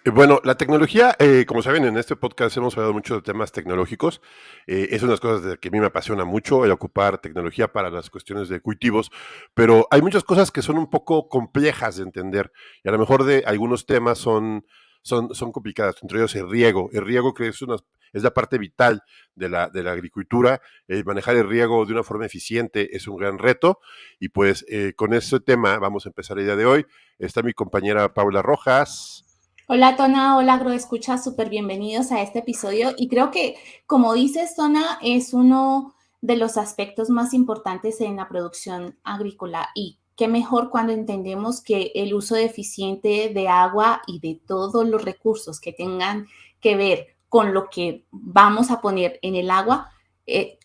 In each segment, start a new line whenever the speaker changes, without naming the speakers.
Bueno, la tecnología, como saben, en este podcast hemos hablado mucho de temas tecnológicos. Es una de las cosas que a mí me apasiona mucho, el ocupar tecnología para las cuestiones de cultivos, pero hay muchas cosas que son un poco complejas de entender y a lo mejor de algunos temas son complicadas, entre ellos el riego. El riego que es la parte vital de la agricultura. Manejar el riego de una forma eficiente es un gran reto y pues con ese tema vamos a empezar el día de hoy. Está mi compañera Paula Rojas.
Hola Tona, hola Agroescucha, súper bienvenidos a este episodio y creo que, como dices, Tona, es uno de los aspectos más importantes en la producción agrícola y qué mejor cuando entendemos que el uso eficiente de agua y de todos los recursos que tengan que ver con lo que vamos a poner en el agua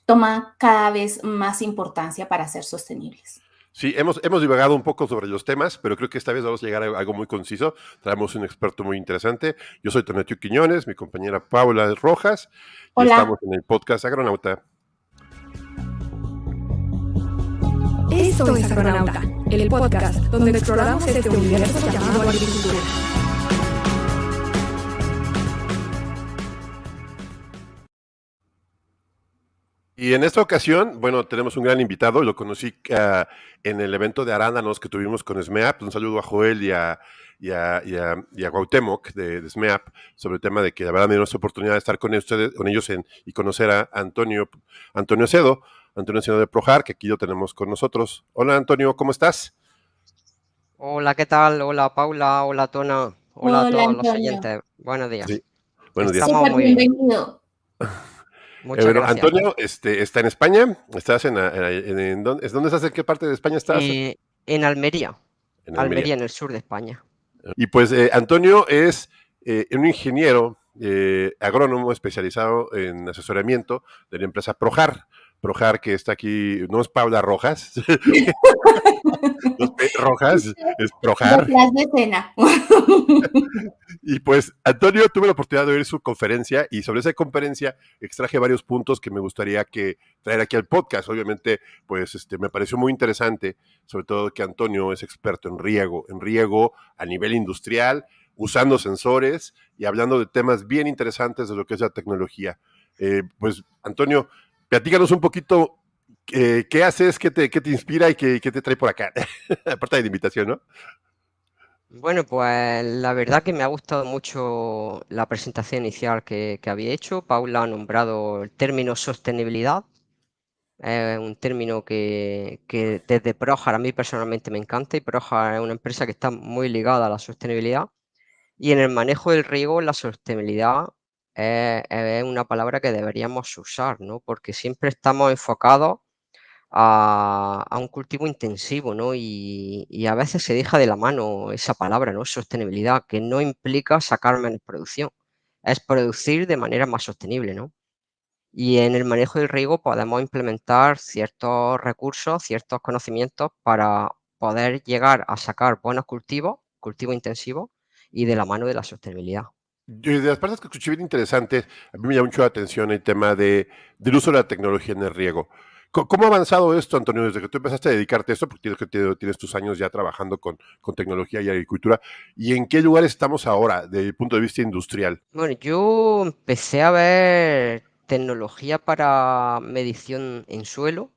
toma cada vez más importancia para ser sostenibles.
Sí, hemos divagado un poco sobre los temas, pero creo que esta vez vamos a llegar a algo muy conciso. Traemos un experto muy interesante. Yo soy Tonatiuh Quiñones, mi compañera Paula Rojas, y estamos
Hola.
en el podcast Agronauta.
Esto es Agronauta, el podcast donde exploramos este universo llamado agricultura.
Y en esta ocasión, bueno, tenemos un gran invitado, lo conocí en el evento de arándanos que tuvimos con SMEAP. Un saludo a Joel y a Cuauhtémoc de SMEAP sobre el tema de que la verdad me dio esta oportunidad de estar con ustedes, con ellos y conocer a Antonio Cedo, Antonio Cedo de Projar, que aquí lo tenemos con nosotros. Hola Antonio, ¿cómo estás?
Hola, ¿qué tal? Hola, Paula, hola, Tona, hola a
Hola
todos los
Antonio,
oyentes. Buenos días.
Sí, buenos días.
Estamos
súper
muy bien.
bienvenido.
Muchas
Bueno,
gracias.
Antonio está en España. ¿Estás ¿dónde estás? ¿En qué parte de España estás?
En Almería,
En Almería.
Almería, en el sur de España.
Y pues Antonio es un ingeniero agrónomo especializado en asesoramiento de la empresa Projar. Projar, que está aquí, no es Paula Rojas, no es Rojas, es Projar.
Detrás de escena.
Y pues, Antonio, tuve la oportunidad de oír su conferencia y sobre esa conferencia extraje varios puntos que me gustaría traer aquí al podcast. Obviamente, pues me pareció muy interesante, sobre todo que Antonio es experto en riego a nivel industrial, usando sensores y hablando de temas bien interesantes de lo que es la tecnología. Pues, Antonio, platícanos un poquito qué haces, qué te inspira y qué te trae por acá. Aparte de la invitación, ¿no?
Bueno, pues la verdad que me ha gustado mucho la presentación inicial que había hecho. Paula ha nombrado el término sostenibilidad. Es un término que desde Projar a mí personalmente me encanta, y Projar es una empresa que está muy ligada a la sostenibilidad. Y en el manejo del riego, la sostenibilidad es una palabra que deberíamos usar, ¿no? Porque siempre estamos enfocados a un cultivo intensivo, ¿no? Y a veces se deja de la mano esa palabra, ¿no? Sostenibilidad, que no implica sacar menos producción, es producir de manera más sostenible, ¿no? Y en el manejo del riego podemos implementar ciertos recursos, ciertos conocimientos para poder llegar a sacar buenos cultivos, cultivo intensivo, y de la mano de la sostenibilidad.
De las partes que escuché bien interesantes, a mí me llama mucho la atención el tema del uso de la tecnología en el riego. ¿Cómo ha avanzado esto, Antonio, desde que tú empezaste a dedicarte a esto? Porque tienes tus años ya trabajando con tecnología y agricultura. ¿Y en qué lugar estamos ahora, desde el punto de vista industrial?
Bueno, yo empecé a ver tecnología para medición en suelo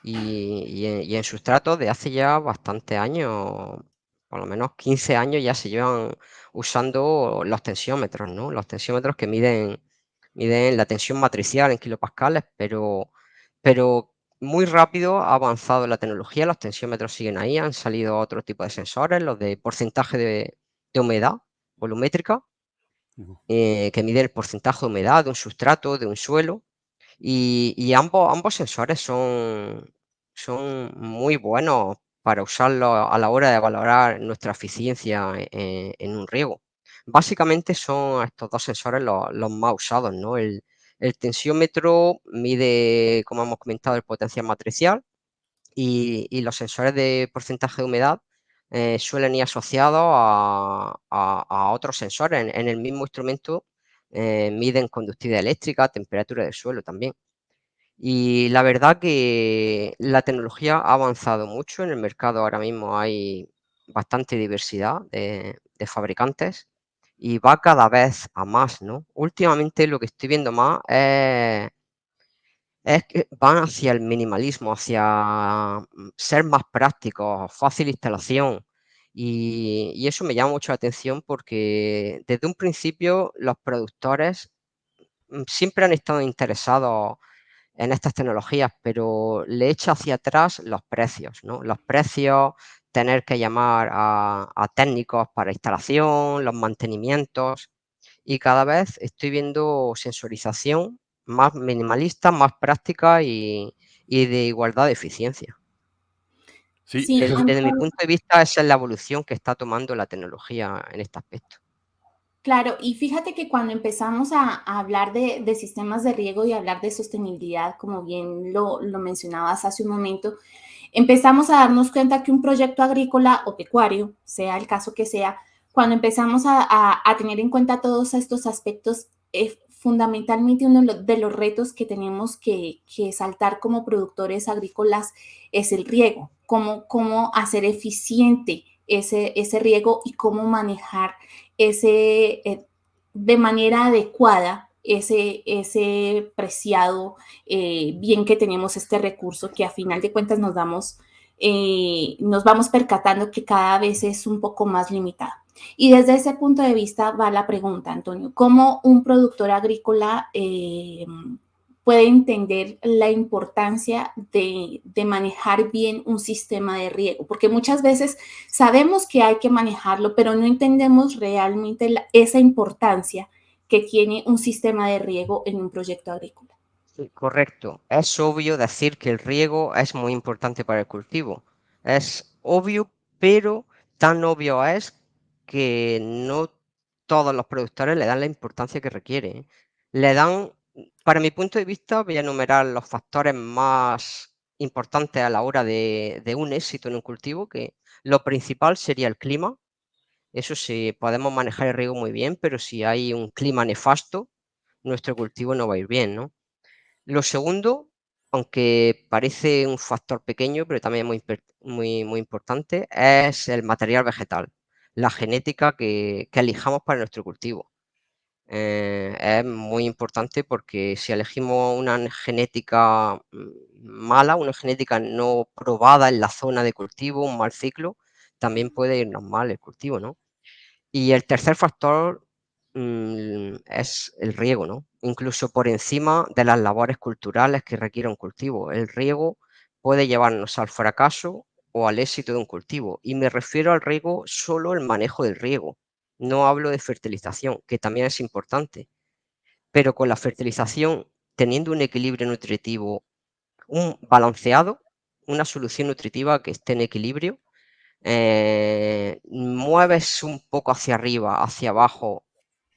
y en sustrato de hace ya bastantes años, por lo menos 15 años ya se llevan usando los tensiómetros, ¿no? Los tensiómetros que miden la tensión matricial en kilopascales, pero muy rápido ha avanzado la tecnología, los tensiómetros siguen ahí, han salido otro tipo de sensores, los de porcentaje de humedad volumétrica,
Ujú.
que mide el porcentaje de humedad de un sustrato, de un suelo, y ambos sensores son muy buenos para usarlos a la hora de valorar nuestra eficiencia en un riego. Básicamente son estos dos sensores los más usados, ¿no? El tensiómetro mide, como hemos comentado, el potencial matricial, y los sensores de porcentaje de humedad suelen ir asociados a otros sensores. En el mismo instrumento miden conductividad eléctrica, temperatura del suelo también. Y la verdad que la tecnología ha avanzado mucho. En el mercado ahora mismo hay bastante diversidad de fabricantes, y va cada vez a más, ¿no? Últimamente lo que estoy viendo más es que van hacia el minimalismo, hacia ser más prácticos, fácil instalación. Y eso me llama mucho la atención porque desde un principio los productores siempre han estado interesados en estas tecnologías, pero le echa hacia atrás los precios, ¿no? Los precios, tener que llamar a técnicos para instalación, los mantenimientos, y cada vez estoy viendo sensorización más minimalista, más práctica y de igualdad de eficiencia.
Sí,
Sí,
Desde mi punto de vista, esa es la evolución que está tomando la tecnología en este aspecto.
claro, y fíjate que cuando empezamos a hablar de sistemas de riego y hablar de sostenibilidad, como bien lo mencionabas hace un momento, empezamos a darnos cuenta que un proyecto agrícola o pecuario, sea el caso que sea, cuando empezamos a tener en cuenta todos estos aspectos, fundamentalmente uno de los retos que tenemos que saltar como productores agrícolas es el riego, cómo hacer eficiente ese riego y cómo manejar de manera adecuada ese preciado bien que tenemos este recurso que a final de cuentas nos vamos percatando que cada vez es un poco más limitado. Y desde ese punto de vista va la pregunta, Antonio, ¿cómo un productor agrícola puede entender la importancia de manejar bien un sistema de riego? Porque muchas veces sabemos que hay que manejarlo, pero no entendemos realmente esa importancia que tiene un sistema de riego en un proyecto agrícola.
Sí, correcto. Es obvio decir que el riego es muy importante para el cultivo. Es obvio, pero tan obvio es que no todos los productores le dan la importancia que requiere, ¿eh? Le dan, para mi punto de vista, voy a enumerar los factores más importantes a la hora de un éxito en un cultivo, que lo principal sería el clima. Eso sí, podemos manejar el riego muy bien, pero si hay un clima nefasto, nuestro cultivo no va a ir bien, ¿no? Lo segundo, aunque parece un factor pequeño, pero también muy importante, es el material vegetal, la genética que elijamos para nuestro cultivo. Es muy importante porque si elegimos una genética mala, una genética no probada en la zona de cultivo, un mal ciclo, también puede irnos mal el cultivo, ¿no? Y el tercer factor es el riego, ¿no? Incluso por encima de las labores culturales que requiere un cultivo. El riego puede llevarnos al fracaso o al éxito de un cultivo. Y me refiero al riego solo el manejo del riego. No hablo de fertilización, que también es importante. Pero con la fertilización, teniendo un equilibrio nutritivo, un balanceado, una solución nutritiva que esté en equilibrio, mueves un poco hacia arriba, hacia abajo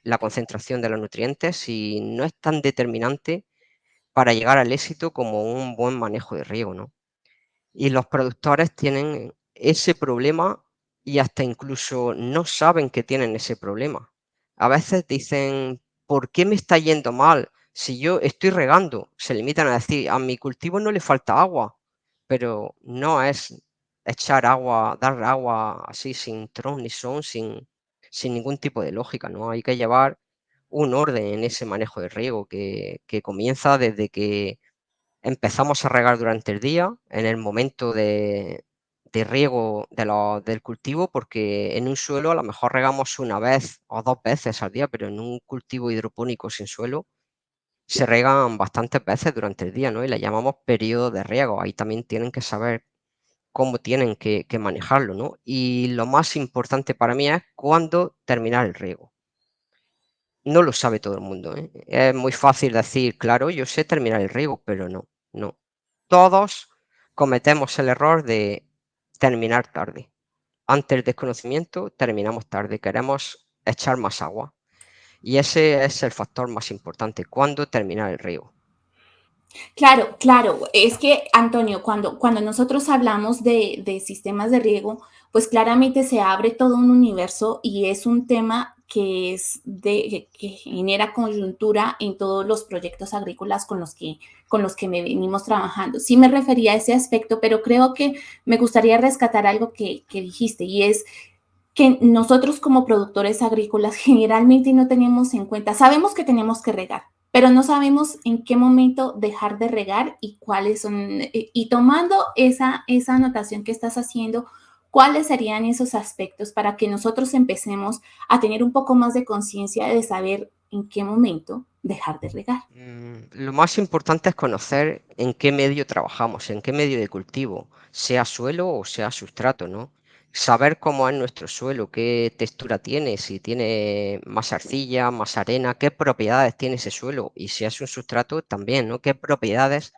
la concentración de los nutrientes y no es tan determinante para llegar al éxito como un buen manejo de riego, ¿no? Y los productores tienen ese problema y hasta incluso no saben que tienen ese problema. A veces dicen, ¿por qué me está yendo mal? Si yo estoy regando, se limitan a decir, a mi cultivo no le falta agua, pero no es echar agua, dar agua así sin tron ni son, sin ningún tipo de lógica, ¿no? Hay que llevar un orden en ese manejo de riego que comienza desde que empezamos a regar durante el día, en el momento de riego del cultivo, porque en un suelo a lo mejor regamos una vez o dos veces al día, pero en un cultivo hidropónico sin suelo se regan bastantes veces durante el día, ¿no? Y le llamamos periodo de riego. Ahí también tienen que saber cómo tienen que manejarlo, ¿no? Y lo más importante para mí es cuándo terminar el riego. No lo sabe todo el mundo, ¿eh? Es muy fácil decir, claro, yo sé terminar el riego, pero no, no. Todos cometemos el error de terminar tarde. Ante el desconocimiento, terminamos tarde. Queremos echar más agua. Y ese es el factor más importante, cuándo terminar el riego.
Claro, claro. Es que, Antonio, cuando nosotros hablamos de sistemas de riego, pues claramente se abre todo un universo y es un tema que genera coyuntura en todos los proyectos agrícolas con los que me venimos trabajando. Sí me refería a ese aspecto, pero creo que me gustaría rescatar algo que dijiste y es que nosotros como productores agrícolas generalmente no tenemos en cuenta. Sabemos que tenemos que regar, pero no sabemos en qué momento dejar de regar y cuáles son, y tomando esa anotación que estás haciendo, cuáles serían esos aspectos para que nosotros empecemos a tener un poco más de conciencia de saber en qué momento dejar de regar.
Lo más importante es conocer en qué medio trabajamos, en qué medio de cultivo, sea suelo o sea sustrato, ¿no? Saber cómo es nuestro suelo, qué textura tiene, si tiene más arcilla, más arena, qué propiedades tiene ese suelo y si es un sustrato también, ¿no? ¿Qué propiedades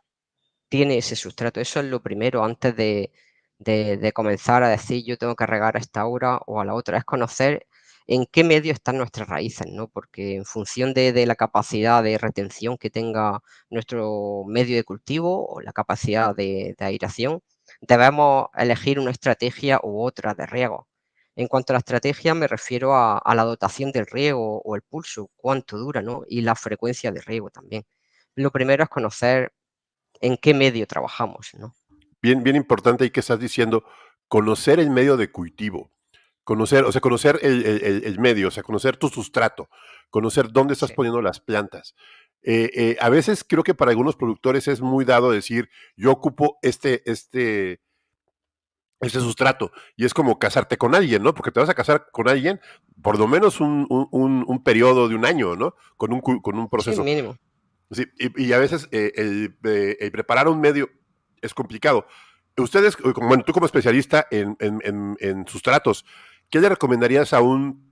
tiene ese sustrato? Eso es lo primero antes de comenzar a decir yo tengo que regar a esta hora o a la otra, es conocer en qué medio están nuestras raíces, ¿no? Porque en función de la capacidad de retención que tenga nuestro medio de cultivo o la capacidad de aireación, debemos elegir una estrategia u otra de riego. En cuanto a la estrategia, me refiero a la dotación del riego o el pulso, cuánto dura, ¿no? Y la frecuencia de riego también. Lo primero es conocer en qué medio trabajamos, ¿no?
Bien, bien importante ahí que estás diciendo, conocer el medio de cultivo, conocer, o sea, conocer el medio, o sea, conocer tu sustrato, conocer dónde estás
Sí.
poniendo las plantas. A veces creo que para algunos productores es muy dado decir, yo ocupo este sustrato, y es como casarte con alguien, ¿no? Porque te vas a casar con alguien por lo menos un periodo de un año, ¿no? Con un
Sí,
proceso.
mínimo.
Sí, y a veces el preparar un medio es complicado. Ustedes, bueno, tú como especialista en sustratos, ¿qué le recomendarías a un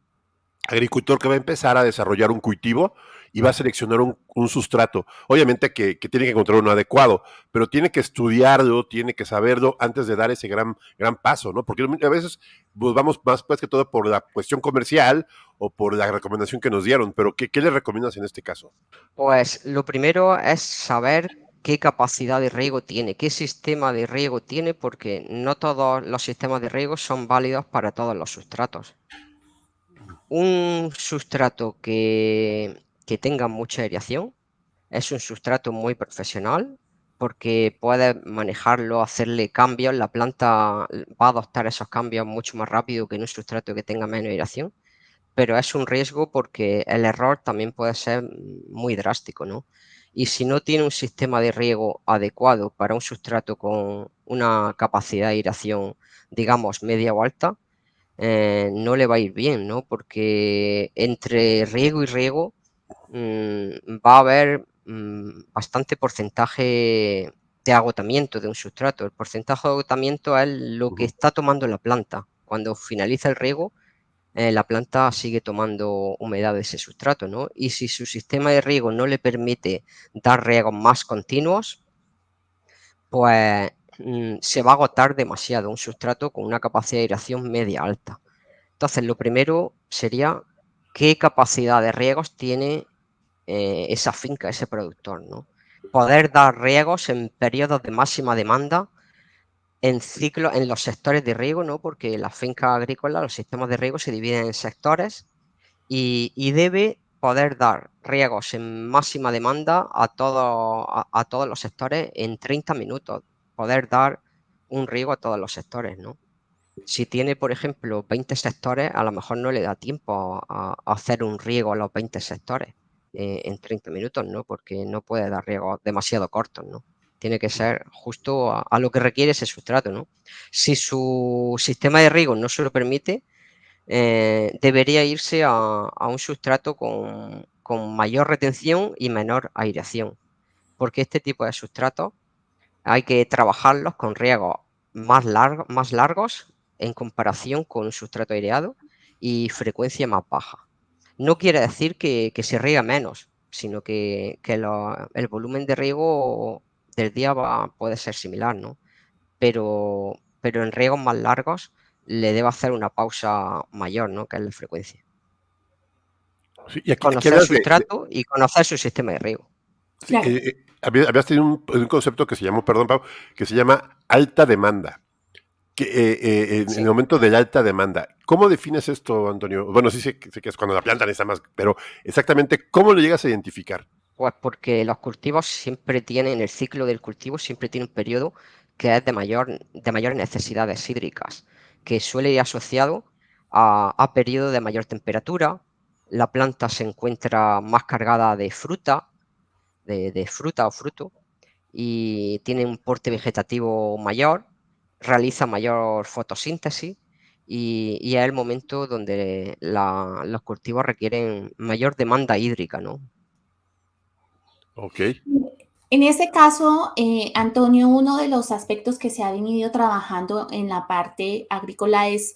agricultor que va a empezar a desarrollar un cultivo y va a seleccionar un sustrato? Obviamente que tiene que encontrar uno adecuado, pero tiene que estudiarlo, tiene que saberlo antes de dar ese gran paso, ¿no? Porque a veces pues, vamos más pues, que todo por la cuestión comercial o por la recomendación que nos dieron, pero ¿qué le recomiendas en este caso?
Pues lo primero es saber qué capacidad de riego tiene, qué sistema de riego tiene, porque no todos los sistemas de riego son válidos para todos los sustratos. Un sustrato que tenga mucha aireación es un sustrato muy profesional porque puedes manejarlo, hacerle cambios, la planta va a adoptar esos cambios mucho más rápido que en un sustrato que tenga menos aireación, pero es un riesgo porque el error también puede ser muy drástico, ¿no? Y si no tiene un sistema de riego adecuado para un sustrato con una capacidad de aireación, digamos, media o alta, no le va a ir bien, ¿no? Porque entre riego y riego va a haber bastante porcentaje de agotamiento de un sustrato. El porcentaje de agotamiento es lo que está tomando la planta. Cuando finaliza el riego, la planta sigue tomando humedad de ese sustrato, ¿no? Y si su sistema de riego no le permite dar riegos más continuos, pues se va a agotar demasiado un sustrato con una capacidad de aireación media alta. Entonces, lo primero sería qué capacidad de riegos tiene esa finca, ese productor, ¿no? Poder dar riegos en periodos de máxima demanda en ciclo, en los sectores de riego, ¿no? Porque las fincas agrícolas, los sistemas de riego se dividen en sectores y debe poder dar riegos en máxima demanda a todos los sectores en 30 minutos, poder dar un riego a todos los sectores, ¿no? Si tiene, por ejemplo, 20 sectores, a lo mejor no le da tiempo a hacer un riego a los 20 sectores en 30 minutos, ¿no? Porque no puede dar riegos demasiado cortos, ¿no? Tiene que ser justo a lo que requiere ese sustrato, ¿no? Si su sistema de riego no se lo permite, debería irse a un sustrato con mayor retención y menor aireación, porque este tipo de sustratos hay que trabajarlos con riegos más largos en comparación con un sustrato aireado y frecuencia más baja. No quiere decir que se riega menos, sino que el volumen de riego del día puede ser similar, ¿no? Pero en riegos más largos le debe hacer una pausa mayor, ¿no? Que es la frecuencia.
Sí, y aquí
Conocer
hablas
sustrato y conocer su sistema de riego.
sí,
Claro.
habías tenido un concepto que se llamó, perdón, Pau, que se llama alta demanda. Que, en el
Sí.
momento de la alta demanda, ¿cómo defines esto, Antonio? Bueno, sí sé que es cuando la planta necesita más, pero exactamente, ¿cómo lo llegas a identificar?
Pues porque los cultivos siempre tienen, el ciclo del cultivo siempre tiene un periodo que es de mayores necesidades hídricas, que suele ir asociado a periodos de mayor temperatura. La planta se encuentra más cargada de fruta, de fruta o fruto, y tiene un porte vegetativo mayor, realiza mayor fotosíntesis y es el momento donde los cultivos requieren mayor demanda hídrica, ¿no?
Ok.
En ese caso, Antonio, uno de los aspectos que se ha venido trabajando en la parte agrícola es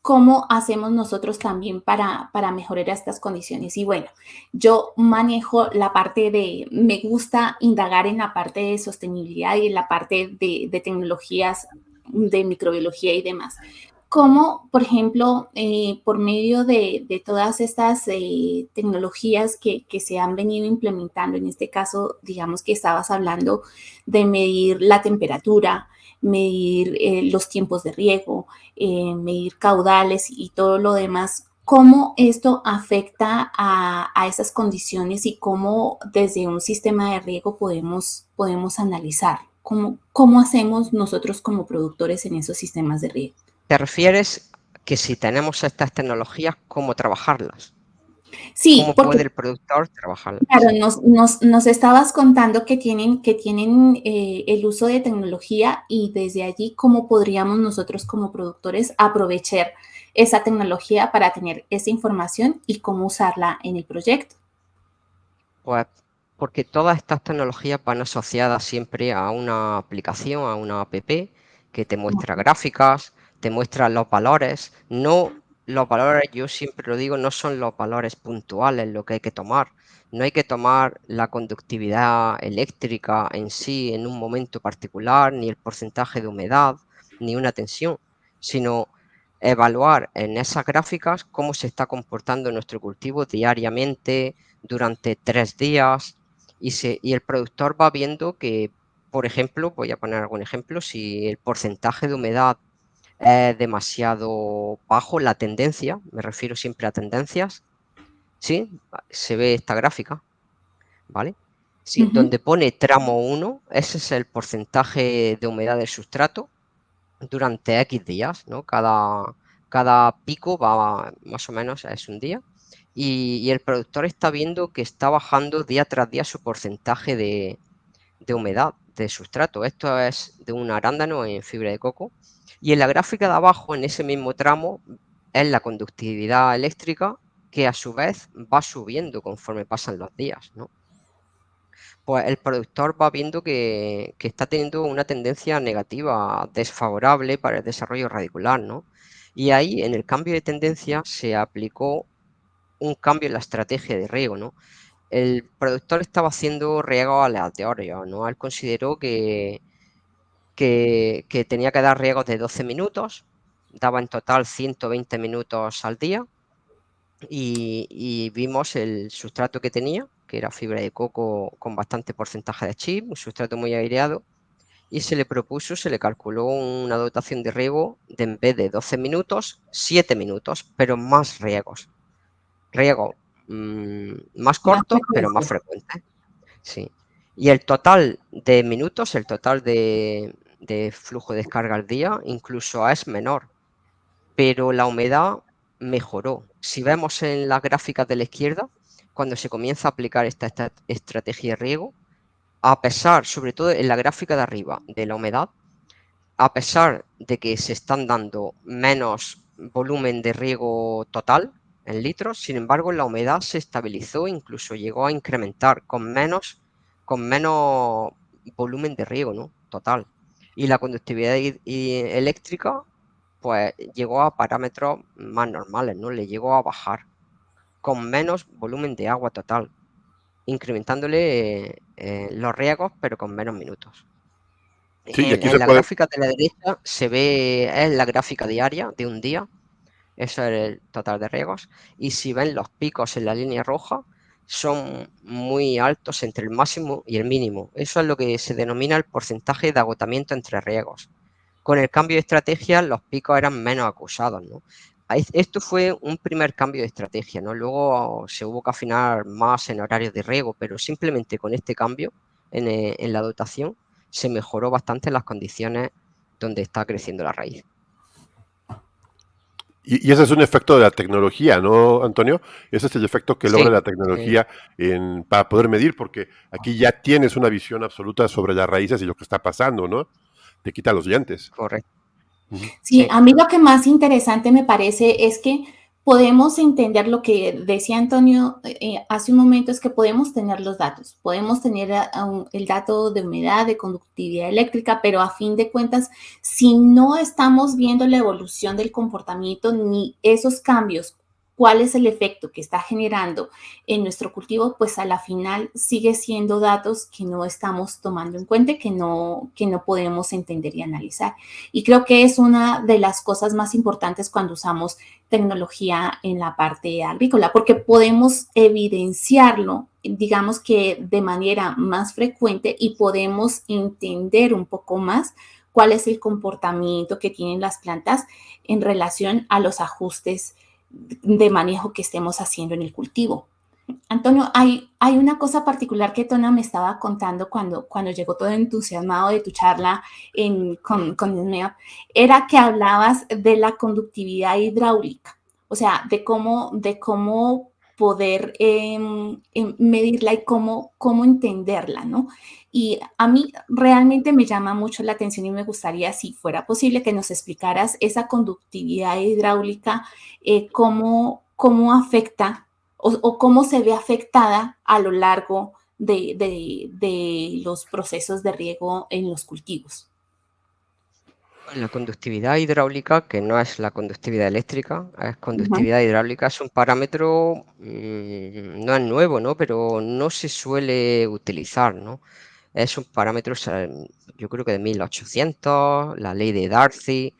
cómo hacemos nosotros también para mejorar estas condiciones. Y bueno, yo manejo la parte me gusta indagar en la parte de sostenibilidad y en la parte de tecnologías de microbiología y demás. Cómo, por ejemplo, por medio de todas estas tecnologías que se han venido implementando, en este caso, digamos que estabas hablando de medir la temperatura, medir los tiempos de riego, medir caudales y todo lo demás, cómo esto afecta a esas condiciones y cómo desde un sistema de riego podemos analizar, cómo hacemos nosotros como productores en esos sistemas de riego.
¿Te refieres que si tenemos estas tecnologías, cómo trabajarlas?
Sí,
¿Cómo
porque
puede el productor trabajarlas?
claro,
Sí.
nos estabas contando que tienen el uso de tecnología y desde allí cómo podríamos nosotros como productores aprovechar esa tecnología para tener esa información y cómo usarla en el proyecto.
Pues porque todas estas tecnologías van asociadas siempre a una aplicación, a una app que te muestra gráficas, te muestra los valores. No, los valores, yo siempre lo digo, no son los valores puntuales lo que hay que tomar. No hay que tomar la conductividad eléctrica en sí en un momento particular, ni el porcentaje de humedad, ni una tensión, sino evaluar en esas gráficas cómo se está comportando nuestro cultivo diariamente durante 3 días y el productor va viendo que, por ejemplo, voy a poner algún ejemplo, si el porcentaje de humedad es demasiado bajo, la tendencia, me refiero siempre a tendencias, ¿sí? Se ve esta gráfica, ¿vale? Sí,
Ujú.
donde pone tramo 1, ese es el porcentaje de humedad del sustrato durante X días, ¿no? Cada pico va más o menos, es un día. Y el productor está viendo que está bajando día tras día su porcentaje de humedad de sustrato. Esto es de un arándano en fibra de coco. Y en la gráfica de abajo, en ese mismo tramo, es la conductividad eléctrica que a su vez va subiendo conforme pasan los días, ¿no? Pues el productor va viendo que está teniendo una tendencia negativa, desfavorable para el desarrollo radicular, ¿no? Y ahí, en el cambio de tendencia, se aplicó un cambio en la estrategia de riego, ¿no? El productor estaba haciendo riego aleatorio, ¿no? Él consideró que tenía que dar riegos de 12 minutos, daba en total 120 minutos al día y vimos el sustrato que tenía, que era fibra de coco con bastante porcentaje de chip, un sustrato muy aireado, y se le propuso, se le calculó una dotación de riego de en vez de 12 minutos, 7 minutos, pero más riegos. Riego más
Más
corto, pero más
frecuencia.
frecuente. Sí. Y el total de minutos, el total de flujo de descarga al día, incluso es menor, pero la humedad mejoró. Si vemos en las gráficas de la izquierda, cuando se comienza a aplicar esta estrategia de riego, a pesar, sobre todo en la gráfica de arriba, de la humedad, a pesar de que se están dando menos volumen de riego total en litros, sin embargo, la humedad se estabilizó, incluso llegó a incrementar con menos volumen de riego, ¿no? Total. Y la conductividad eléctrica, pues llegó a parámetros más normales, ¿no? Le llegó a bajar con menos volumen de agua total, incrementándole los riegos, pero con menos minutos.
Sí, y aquí
En
se
la
puede,
gráfica de la derecha se ve, es la gráfica diaria de un día, eso es el total de riegos, y si ven los picos en la línea roja, son muy altos entre el máximo y el mínimo. Eso es lo que se denomina el porcentaje de agotamiento entre riegos. Con el cambio de estrategia, los picos eran menos acusados, ¿no? Esto fue un primer cambio de estrategia, ¿no? Luego se hubo que afinar más en horarios de riego, pero simplemente con este cambio en la dotación se mejoró bastante las condiciones donde está creciendo la raíz.
Y ese es un efecto de la tecnología, ¿no, Antonio? Ese es el efecto que logra
Sí,
la
sí,
tecnología para poder medir, porque aquí ya tienes una visión absoluta sobre las raíces y lo que está pasando, ¿no? Te quita los dientes.
correcto.
Ujú.
Sí,
Sí,
a mí lo que más interesante me parece es que podemos entender lo que decía Antonio hace un momento, es que podemos tener los datos, podemos tener el dato de humedad, de conductividad eléctrica, pero a fin de cuentas, si no estamos viendo la evolución del comportamiento ni esos cambios, cuál es el efecto que está generando en nuestro cultivo, pues a la final sigue siendo datos que no estamos tomando en cuenta, que no podemos entender y analizar. Y creo que es una de las cosas más importantes cuando usamos tecnología en la parte agrícola, porque podemos evidenciarlo, digamos que de manera más frecuente y podemos entender un poco más cuál es el comportamiento que tienen las plantas en relación a los ajustes de manejo que estemos haciendo en el cultivo. Antonio, hay una cosa particular que Tona me estaba contando cuando llegó todo entusiasmado de tu charla con SMEAP, era que hablabas de la conductividad hidráulica, o sea, de cómo poder medirla y cómo entenderla, ¿no? Y a mí realmente me llama mucho la atención y me gustaría, si fuera posible, que nos explicaras esa conductividad hidráulica, cómo afecta o cómo se ve afectada a lo largo de los procesos de riego en los cultivos.
la conductividad hidráulica, que no es la conductividad eléctrica, es
Ujú.
conductividad hidráulica, es un parámetro, no es nuevo, ¿no? Pero no se suele utilizar, ¿no? Es un parámetro, yo creo que de 1800, la ley de Darcy,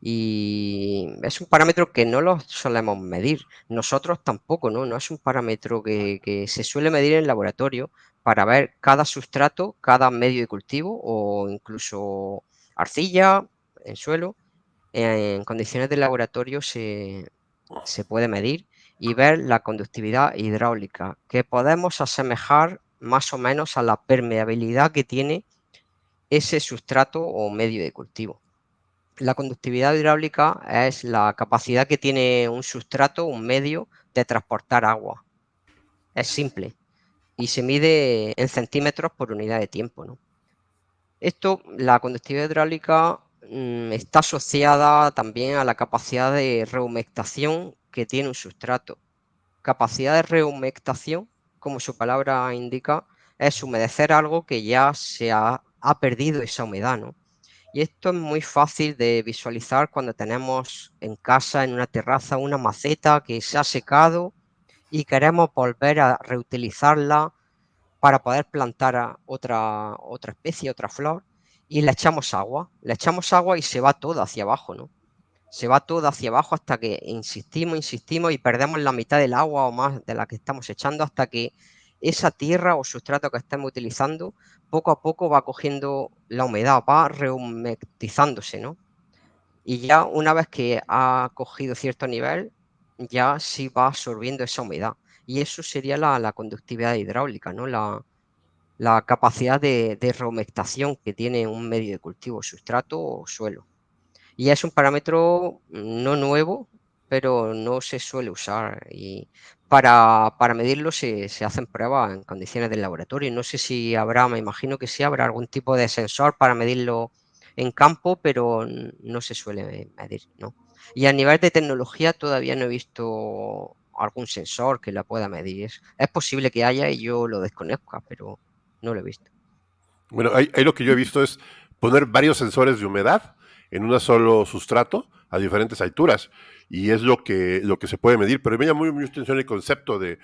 y es un parámetro que no lo solemos medir. Nosotros tampoco, ¿no? No es un parámetro que se suele medir en laboratorio para ver cada sustrato, cada medio de cultivo o incluso arcilla en suelo. En condiciones de laboratorio se puede medir y ver la conductividad hidráulica, que podemos asemejar más o menos a la permeabilidad que tiene ese sustrato o medio de cultivo. La conductividad hidráulica es la capacidad que tiene un sustrato, un medio, de transportar agua. Es simple y se mide en centímetros por unidad de tiempo, ¿no? La conductividad hidráulica está asociada también a la capacidad de rehumectación que tiene un sustrato. Capacidad de rehumectación, como su palabra indica, es humedecer algo que ya ha perdido esa humedad, ¿no? Y esto es muy fácil de visualizar cuando tenemos en casa, en una terraza, una maceta que se ha secado y queremos volver a reutilizarla para poder plantar a otra especie, otra flor, y le echamos agua y se va todo hacia abajo, ¿no? Se va todo hacia abajo hasta que insistimos y perdemos la mitad del agua o más de la que estamos echando hasta que esa tierra o sustrato que estemos utilizando poco a poco va cogiendo la humedad, va rehumectizándose, ¿no? Y ya una vez que ha cogido cierto nivel, ya sí va absorbiendo esa humedad. Y eso sería la conductividad hidráulica, ¿no? La capacidad de rehumectación que tiene un medio de cultivo, sustrato o suelo. Y es un parámetro no nuevo, pero no se suele usar. Y para medirlo se hacen pruebas en condiciones del laboratorio. No sé si habrá, me imagino que sí habrá algún tipo de sensor para medirlo en campo, pero no se suele medir, ¿no? Y a nivel de tecnología todavía no he visto algún sensor que la pueda medir. Es posible que haya y yo lo desconozca, pero no lo he visto.
Bueno, ahí lo que yo he visto es poner varios sensores de humedad en un solo sustrato a diferentes alturas. Y es lo que se puede medir. Pero me llama muy atención el concepto de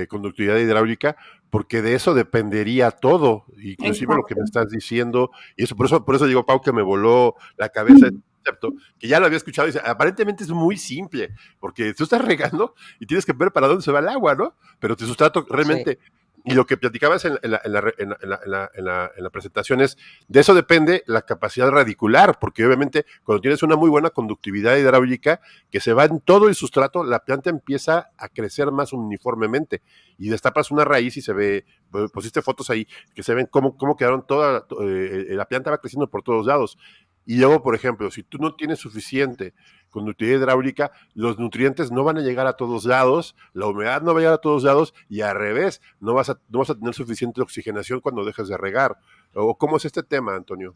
conductividad hidráulica, porque de eso dependería todo, inclusive lo que me
Exacto.
estás diciendo. Y eso, por eso digo, Pau, que me voló la cabeza este concepto, que ya lo había escuchado y dice, aparentemente es muy simple, porque tú estás regando y tienes que ver para dónde se va el agua, ¿no? Pero tu sustrato
Sí,
realmente y lo que platicabas en la presentación es, de eso depende la capacidad radicular, porque obviamente cuando tienes una muy buena conductividad hidráulica, que se va en todo el sustrato, la planta empieza a crecer más uniformemente y destapas una raíz y se ve, pusiste fotos ahí, que se ven cómo quedaron la planta va creciendo por todos lados. Y luego, por ejemplo, si tú no tienes suficiente conductividad hidráulica, los nutrientes no van a llegar a todos lados, la humedad no va a llegar a todos lados y al revés, no vas a tener suficiente oxigenación cuando dejes de regar. ¿O cómo es este tema, Antonio?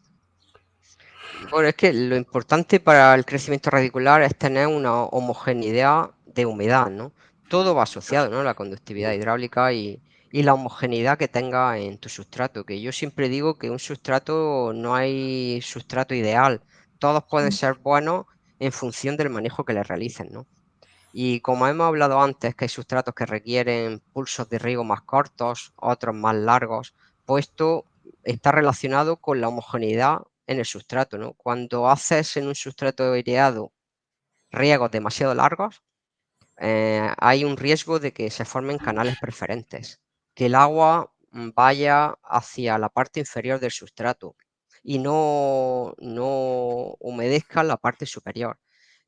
Bueno, es que lo importante para el crecimiento radicular es tener una homogeneidad de humedad, ¿no? Todo va asociado, ¿no? La conductividad hidráulica y la homogeneidad que tenga en tu sustrato, que yo siempre digo que un sustrato no hay sustrato ideal, todos pueden ser buenos en función del manejo que le realicen, ¿no? Y como hemos hablado antes, que hay sustratos que requieren pulsos de riego más cortos, otros más largos, pues esto está relacionado con la homogeneidad en el sustrato, ¿no? Cuando haces en un sustrato aireado riegos demasiado largos, hay un riesgo de que se formen canales preferentes, que el agua vaya hacia la parte inferior del sustrato y no humedezca la parte superior.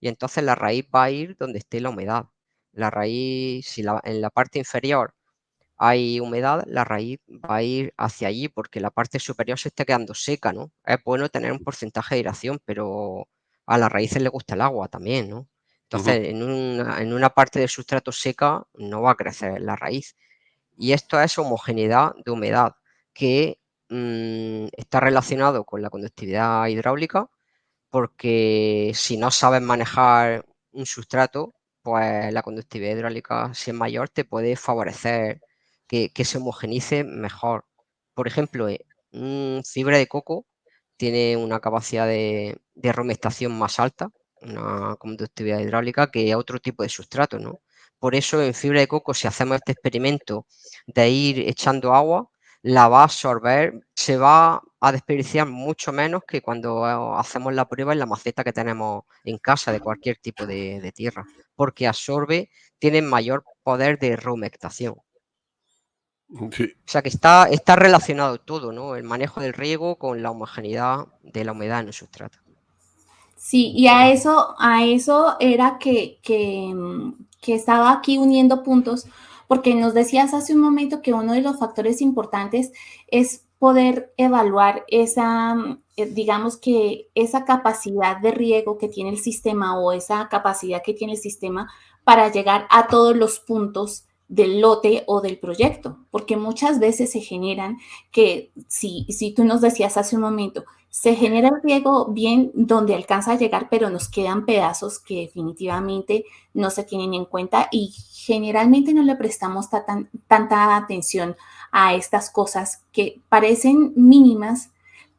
Y entonces la raíz va a ir donde esté la humedad. La raíz, si en la parte inferior hay humedad, la raíz va a ir hacia allí porque la parte superior se está quedando seca, ¿no? Es bueno tener un porcentaje de aireación, pero a las raíces le gusta el agua también, ¿no? Entonces,
Uh-huh.
en una parte del sustrato seca no va a crecer la raíz. Y esto es homogeneidad de humedad, que está relacionado con la conductividad hidráulica, porque si no sabes manejar un sustrato, pues la conductividad hidráulica, si es mayor, te puede favorecer que se homogenice mejor. Por ejemplo, fibra de coco tiene una capacidad de romectación más alta, una conductividad hidráulica, que otro tipo de sustrato, ¿no? Por eso en fibra de coco, si hacemos este experimento de ir echando agua, la va a absorber, se va a desperdiciar mucho menos que cuando hacemos la prueba en la maceta que tenemos en casa de cualquier tipo de tierra, porque absorbe, tiene mayor poder de reumectación.
Sí.
O sea que está relacionado todo, ¿no? El manejo del riego con la homogeneidad de la humedad en el sustrato.
Sí, y a eso era que estaba aquí uniendo puntos, porque nos decías hace un momento que uno de los factores importantes es poder evaluar esa, digamos que esa capacidad de riego que tiene el sistema o esa capacidad que tiene el sistema para llegar a todos los puntos del lote o del proyecto, porque muchas veces se generan que, si tú nos decías hace un momento, se genera el riego bien donde alcanza a llegar, pero nos quedan pedazos que definitivamente no se tienen en cuenta y generalmente no le prestamos tanta atención a estas cosas que parecen mínimas,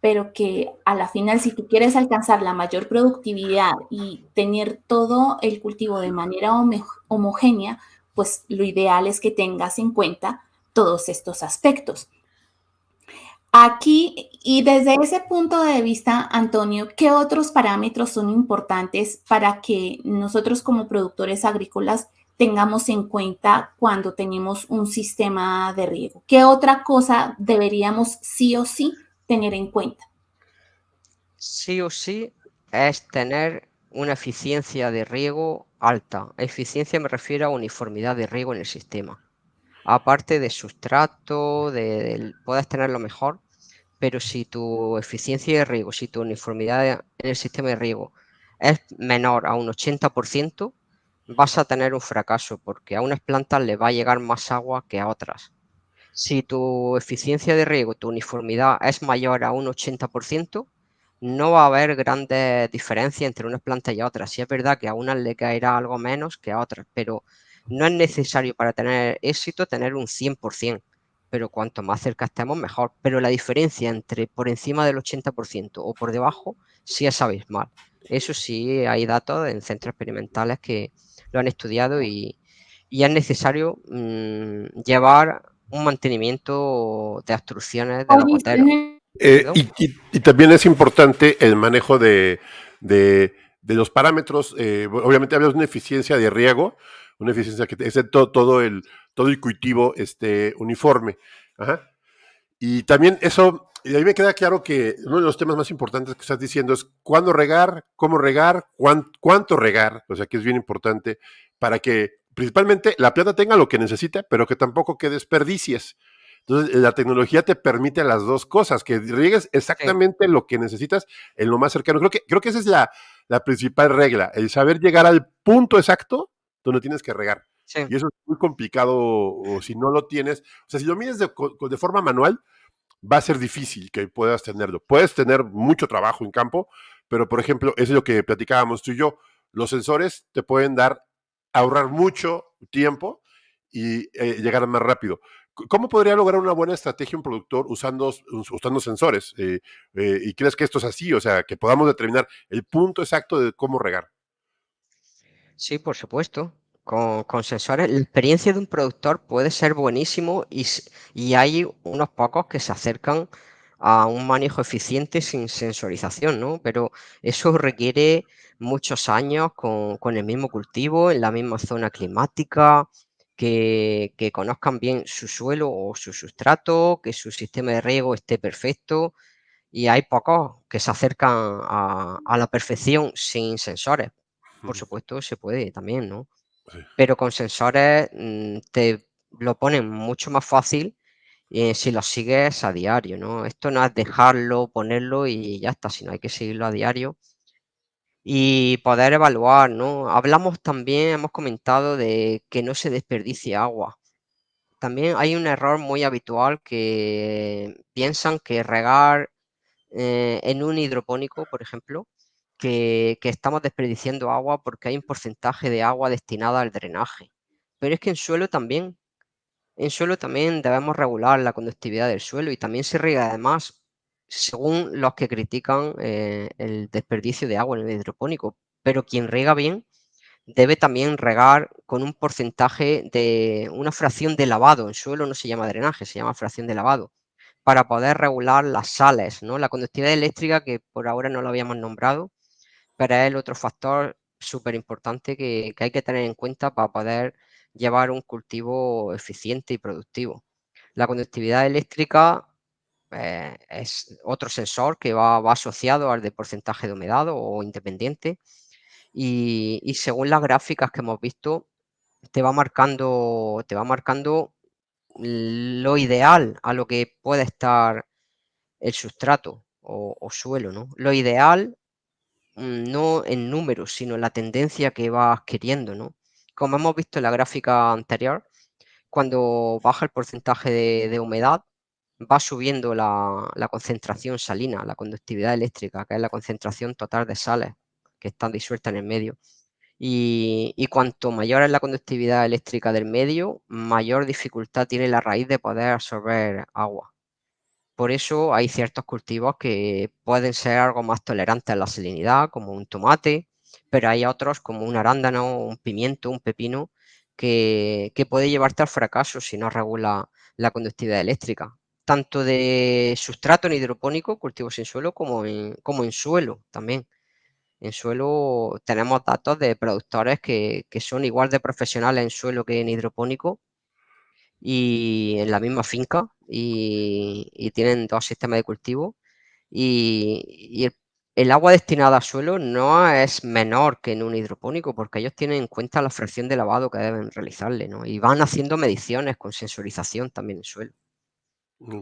pero que a la final, si tú quieres alcanzar la mayor productividad y tener todo el cultivo de manera homogénea, pues lo ideal es que tengas en cuenta todos estos aspectos. Aquí, y desde ese punto de vista, Antonio, ¿qué otros parámetros son importantes para que nosotros como productores agrícolas tengamos en cuenta cuando tenemos un sistema de riego? ¿Qué otra cosa deberíamos sí o sí tener en cuenta?
Sí o sí es tener una eficiencia de riego alta. Eficiencia me refiero a uniformidad de riego en el sistema. Aparte de sustrato, puedes tenerlo mejor, pero si tu eficiencia de riego, si tu uniformidad en el sistema de riego es menor a un 80%, vas a tener un fracaso porque a unas plantas les va a llegar más agua que a otras. Si tu eficiencia de riego, tu uniformidad es mayor a un 80%, no va a haber grandes diferencias entre unas plantas y otras. Sí es verdad que a unas le caerá algo menos que a otras, pero no es necesario para tener éxito tener un 100%, pero cuanto más cerca estemos, mejor. Pero la diferencia entre por encima del 80% o por debajo sí es abismal. Eso sí, hay datos en centros experimentales que lo han estudiado y es necesario llevar un mantenimiento de obstrucciones de los goteros. ¿Perdón?
Y también es importante el manejo de los parámetros. Obviamente había una eficiencia de riego, una eficiencia que es de todo el cultivo uniforme. Ajá. Y también eso, y a mí me queda claro que uno de los temas más importantes que estás diciendo es cuándo regar, cómo regar, cuánto regar, o sea que es bien importante para que principalmente la planta tenga lo que necesita, pero que tampoco que desperdicies. Entonces, la tecnología te permite las dos cosas, que riegues exactamente lo que necesitas en lo más cercano. Creo que esa es la principal regla, el saber llegar al punto exacto donde tienes que regar.
Sí,
Y eso es muy complicado, o si no lo tienes, o sea, si lo mides de forma manual, va a ser difícil que puedas tenerlo. Puedes tener mucho trabajo en campo, pero por ejemplo, eso es lo que platicábamos tú y yo. Los sensores te pueden ahorrar mucho tiempo y llegar más rápido. ¿Cómo podría lograr una buena estrategia un productor usando sensores? ¿Y crees que esto es así? O sea, que podamos determinar el punto exacto de cómo regar.
sí, por supuesto. Con sensores, la experiencia de un productor puede ser buenísimo y hay unos pocos que se acercan a un manejo eficiente sin sensorización, ¿no? Pero eso requiere muchos años con el mismo cultivo, en la misma zona climática, que conozcan bien su suelo o su sustrato, que su sistema de riego esté perfecto. Y hay pocos que se acercan a la perfección sin sensores. Por supuesto, se puede también, ¿no?
Sí.
Pero con sensores te lo ponen mucho más fácil si lo sigues a diario, ¿no? Esto no es dejarlo, ponerlo y ya está, sino hay que seguirlo a diario y poder evaluar, ¿no? Hablamos también, hemos comentado de que no se desperdicie agua. También hay un error muy habitual que piensan que regar en un hidropónico, por ejemplo, que estamos desperdiciando agua porque hay un porcentaje de agua destinada al drenaje. Pero es que en suelo también debemos regular la conductividad del suelo y también se riega además, según los que critican el desperdicio de agua en el hidropónico. Pero quien riega bien debe también regar con un porcentaje de una fracción de lavado. En suelo no se llama drenaje, se llama fracción de lavado para poder regular las sales, ¿no? La conductividad eléctrica, que por ahora no lo habíamos nombrado, pero es el otro factor súper importante que hay que tener en cuenta para poder llevar un cultivo eficiente y productivo. La conductividad eléctrica es otro sensor que va asociado al de porcentaje de humedad o independiente y según las gráficas que hemos visto, te va marcando lo ideal a lo que puede estar el sustrato o suelo, ¿no? Lo ideal, no en números, sino en la tendencia que va adquiriendo, ¿no? Como hemos visto en la gráfica anterior, cuando baja el porcentaje de humedad, va subiendo la concentración salina, la conductividad eléctrica, que es la concentración total de sales que están disueltas en el medio. Y cuanto mayor es la conductividad eléctrica del medio, mayor dificultad tiene la raíz de poder absorber agua. Por eso hay ciertos cultivos que pueden ser algo más tolerantes a la salinidad, como un tomate, pero hay otros como un arándano, un pimiento, un pepino, que puede llevarte al fracaso si no regula la conductividad eléctrica, tanto de sustrato en hidropónico, cultivos sin suelo, como en suelo también. En suelo tenemos datos de productores que son igual de profesionales en suelo que en hidropónico y en la misma finca y tienen dos sistemas de cultivo y el agua destinada a suelo no es menor que en un hidropónico porque ellos tienen en cuenta la fracción de lavado que deben realizarle, ¿no? Y van haciendo mediciones con sensorización también en suelo.
Mm.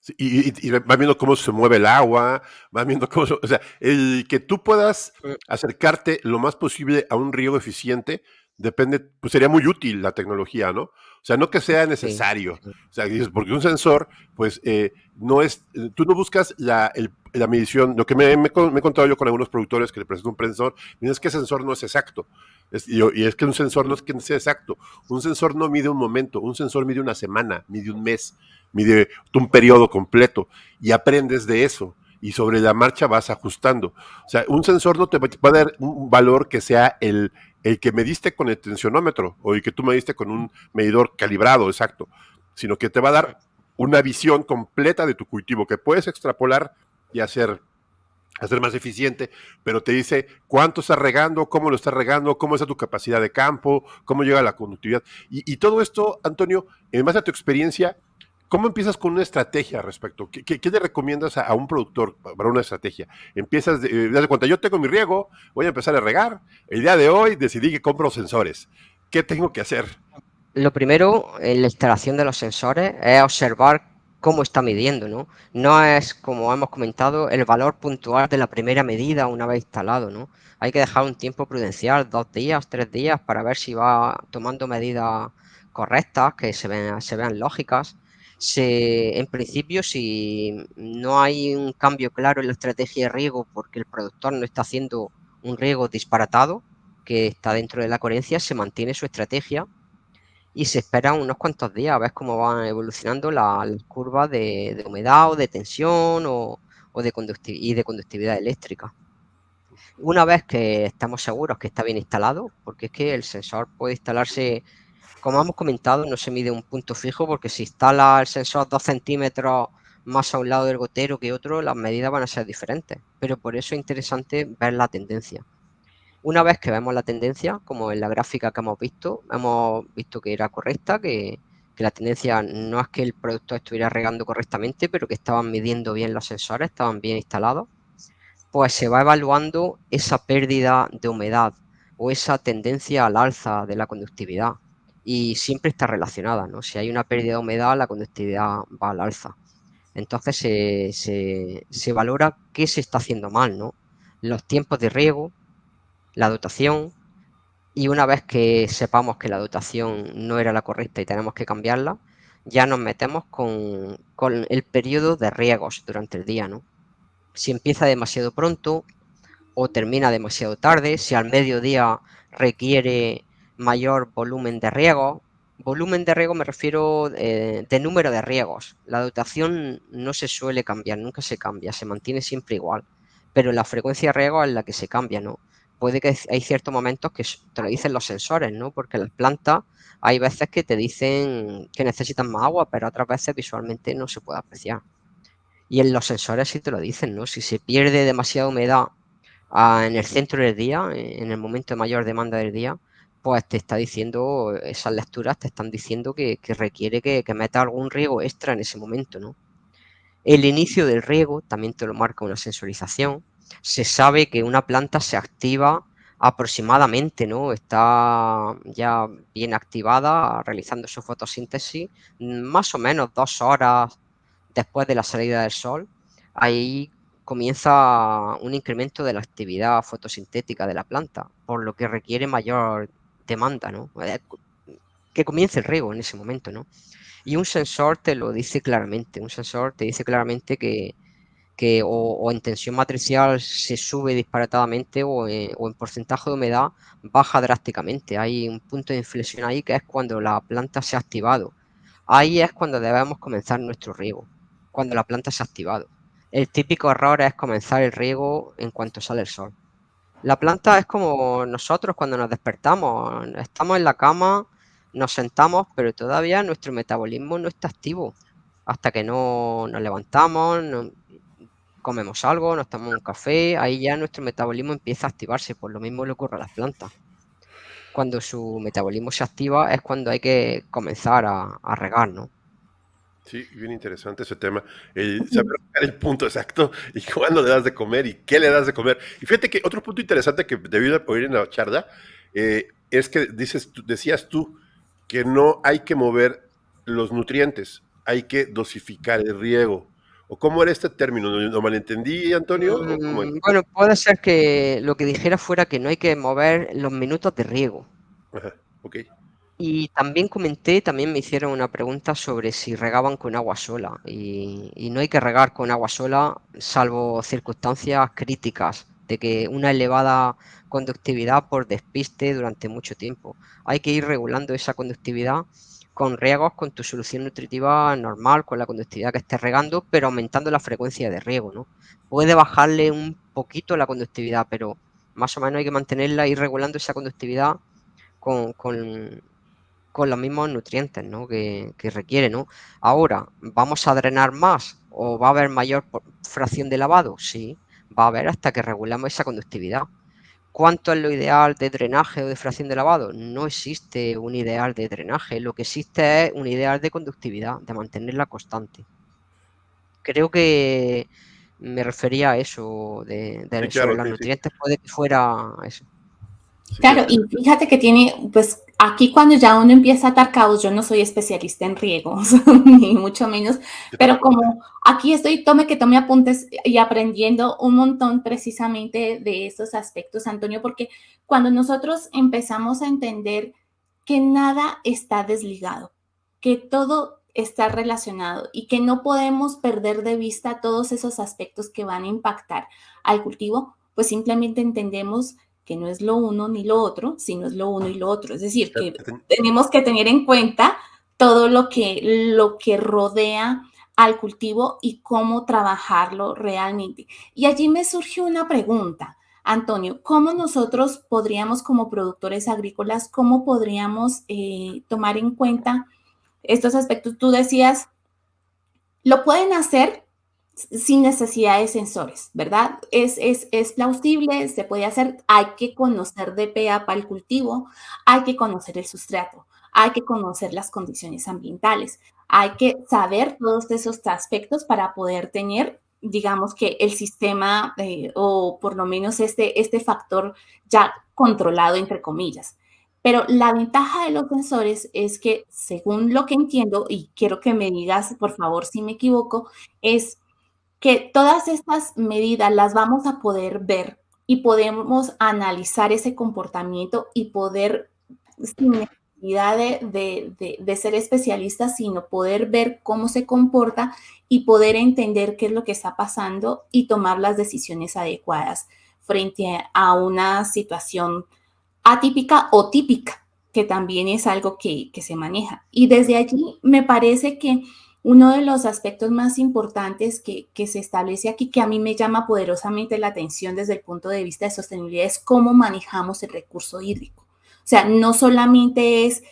Sí, y vas viendo cómo se mueve el agua, vas viendo o sea, el que tú puedas
Mm.
acercarte lo más posible a un riego eficiente depende, pues sería muy útil la tecnología, ¿no? O sea, no que sea
Sí,
necesario.
sí,
O sea, dices, porque un sensor, pues no es, tú no buscas la medición, lo que me he contado yo con algunos productores que le presento un sensor, es que el sensor no es exacto. Y es que un sensor no es que sea exacto. Un sensor no mide un momento, un sensor mide una semana, mide un mes, mide un periodo completo y aprendes de eso y sobre la marcha vas ajustando. O sea, un sensor no te va a dar un valor que sea el que mediste con el tensionómetro o el que tú mediste con un medidor calibrado, exacto, sino que te va a dar una visión completa de tu cultivo que puedes extrapolar y hacer más eficiente, pero te dice cuánto estás regando, cómo lo estás regando, cómo está tu capacidad de campo, cómo llega la conductividad. Y todo esto, Antonio, en base a tu experiencia, ¿cómo empiezas con una estrategia al respecto? ¿Qué le recomiendas a un productor para una estrategia? Empiezas, de cuenta, yo tengo mi riego, voy a empezar a regar, el día de hoy decidí que compro sensores. ¿Qué tengo que hacer?
Lo primero en la instalación de los sensores es observar cómo está midiendo, ¿no? No es, como hemos comentado, el valor puntual de la primera medida una vez instalado, ¿no? Hay que dejar un tiempo prudencial, 2 días, 3 días, para ver si va tomando medidas correctas, que se vean lógicas. En principio, si no hay un cambio claro en la estrategia de riego porque el productor no está haciendo un riego disparatado, que está dentro de la coherencia, se mantiene su estrategia y se esperan unos cuantos días a ver cómo van evolucionando las curvas de humedad o de tensión o de conductividad eléctrica. Una vez que estamos seguros que está bien instalado, porque es que el sensor puede instalarse, como hemos comentado, no se mide un punto fijo, porque si instala el sensor 2 centímetros más a un lado del gotero que otro, las medidas van a ser diferentes, pero por eso es interesante ver la tendencia. Una vez que vemos la tendencia, como en la gráfica que hemos visto que era correcta, que la tendencia no es que el productor estuviera regando correctamente, pero que estaban midiendo bien los sensores, estaban bien instalados, pues se va evaluando esa pérdida de humedad o esa tendencia al alza de la conductividad. Y siempre está relacionada, ¿no? Si hay una pérdida de humedad, la conductividad va al alza. Entonces se valora qué se está haciendo mal, ¿no? Los tiempos de riego, la dotación, y una vez que sepamos que la dotación no era la correcta y tenemos que cambiarla, ya nos metemos con el periodo de riegos durante el día, ¿no? Si empieza demasiado pronto o termina demasiado tarde, si al mediodía requiere mayor volumen de riego. Volumen de riego me refiero de número de riegos. La dotación no se suele cambiar, nunca se cambia, se mantiene siempre igual. Pero la frecuencia de riego es la que se cambia, ¿no? Puede que hay ciertos momentos que te lo dicen los sensores, ¿no? Porque las plantas hay veces que te dicen que necesitan más agua, pero otras veces visualmente no se puede apreciar. Y en los sensores sí te lo dicen, ¿no? Si se pierde demasiada humedad en el centro del día, en el momento de mayor demanda del día, pues te está diciendo, esas lecturas te están diciendo que requiere que meta algún riego extra en ese momento, ¿no? El inicio del riego también te lo marca una sensorización. Se sabe que una planta se activa aproximadamente, ¿no? Está ya bien activada, realizando su fotosíntesis, más o menos 2 horas después de la salida del sol. Ahí comienza un incremento de la actividad fotosintética de la planta, por lo que requiere mayor demanda, ¿no? Que comience el riego en ese momento, ¿no? Y un sensor te lo dice claramente, un sensor te dice claramente que en tensión matricial se sube disparatadamente o en porcentaje de humedad baja drásticamente. Hay un punto de inflexión ahí que es cuando la planta se ha activado. Ahí es cuando debemos comenzar nuestro riego, cuando la planta se ha activado. El típico error es comenzar el riego en cuanto sale el sol. La planta es como nosotros cuando nos despertamos, estamos en la cama, nos sentamos, pero todavía nuestro metabolismo no está activo. Hasta que no nos levantamos, comemos algo, nos tomamos un café, ahí ya nuestro metabolismo empieza a activarse. Por lo mismo le ocurre a las plantas. Cuando su metabolismo se activa es cuando hay que comenzar a regar, ¿no?
Sí, bien interesante ese tema. Saber el punto exacto y cuándo le das de comer y qué le das de comer. Y fíjate que otro punto interesante que debí de oír en la charla es que decías tú que no hay que mover los nutrientes, hay que dosificar el riego. ¿O cómo era este término? ¿Lo malentendí, Antonio? ¿O cómo era?
Bueno, puede ser que lo que dijera fuera que no hay que mover los minutos de riego.
Ajá, ok.
Y también me hicieron una pregunta sobre si regaban con agua sola. Y no hay que regar con agua sola, salvo circunstancias críticas, de que una elevada conductividad por despiste durante mucho tiempo. Hay que ir regulando esa conductividad con riegos, con tu solución nutritiva normal, con la conductividad que estés regando, pero aumentando la frecuencia de riego, ¿no? Puede bajarle un poquito la conductividad, pero más o menos hay que mantenerla, ir regulando esa conductividad con, con, con los mismos nutrientes, ¿no? que requiere, ¿no? Ahora, ¿vamos a drenar más o va a haber mayor fracción de lavado? Sí, va a haber hasta que regulemos esa conductividad. ¿Cuánto es lo ideal de drenaje o de fracción de lavado? No existe un ideal de drenaje, lo que existe es un ideal de conductividad, de mantenerla constante. Creo que me refería a eso
Sí,
sobre
claro,
los
sí, sí.
nutrientes, puede que fuera eso.
Sí,
Claro, y fíjate que tiene, pues aquí cuando ya uno empieza a atar cabos, yo no soy especialista en riegos, ni mucho menos, pero como aquí estoy, tome apuntes y aprendiendo un montón precisamente de esos aspectos, Antonio, porque cuando nosotros empezamos a entender que nada está desligado, que todo está relacionado y que no podemos perder de vista todos esos aspectos que van a impactar al cultivo, pues simplemente entendemos que no es lo uno ni lo otro, sino es lo uno y lo otro. Es decir, que tenemos que tener en cuenta todo lo que rodea al cultivo y cómo trabajarlo realmente. Y allí me surgió una pregunta, Antonio, ¿cómo nosotros podríamos como productores agrícolas, cómo podríamos tomar en cuenta estos aspectos? Tú decías, lo pueden hacer sin necesidad de sensores, ¿verdad? Es plausible, se puede hacer, hay que conocer de PA para el cultivo, hay que conocer el sustrato, hay que conocer las condiciones ambientales, hay que saber todos esos aspectos para poder tener, digamos que el sistema o por lo menos este factor ya controlado, entre comillas. Pero la ventaja de los sensores es que, según lo que entiendo, y quiero que me digas, por favor, si me equivoco, es que todas estas medidas las vamos a poder ver y podemos analizar ese comportamiento y poder, sin necesidad de ser especialistas, sino poder ver cómo se comporta y poder entender qué es lo que está pasando y tomar las decisiones adecuadas frente a una situación atípica o típica, que también es algo que se maneja. Y desde allí me parece que uno de los aspectos más importantes que se establece aquí, que a mí me llama poderosamente la atención desde el punto de vista de sostenibilidad, es cómo manejamos el recurso hídrico. O sea, no solamente es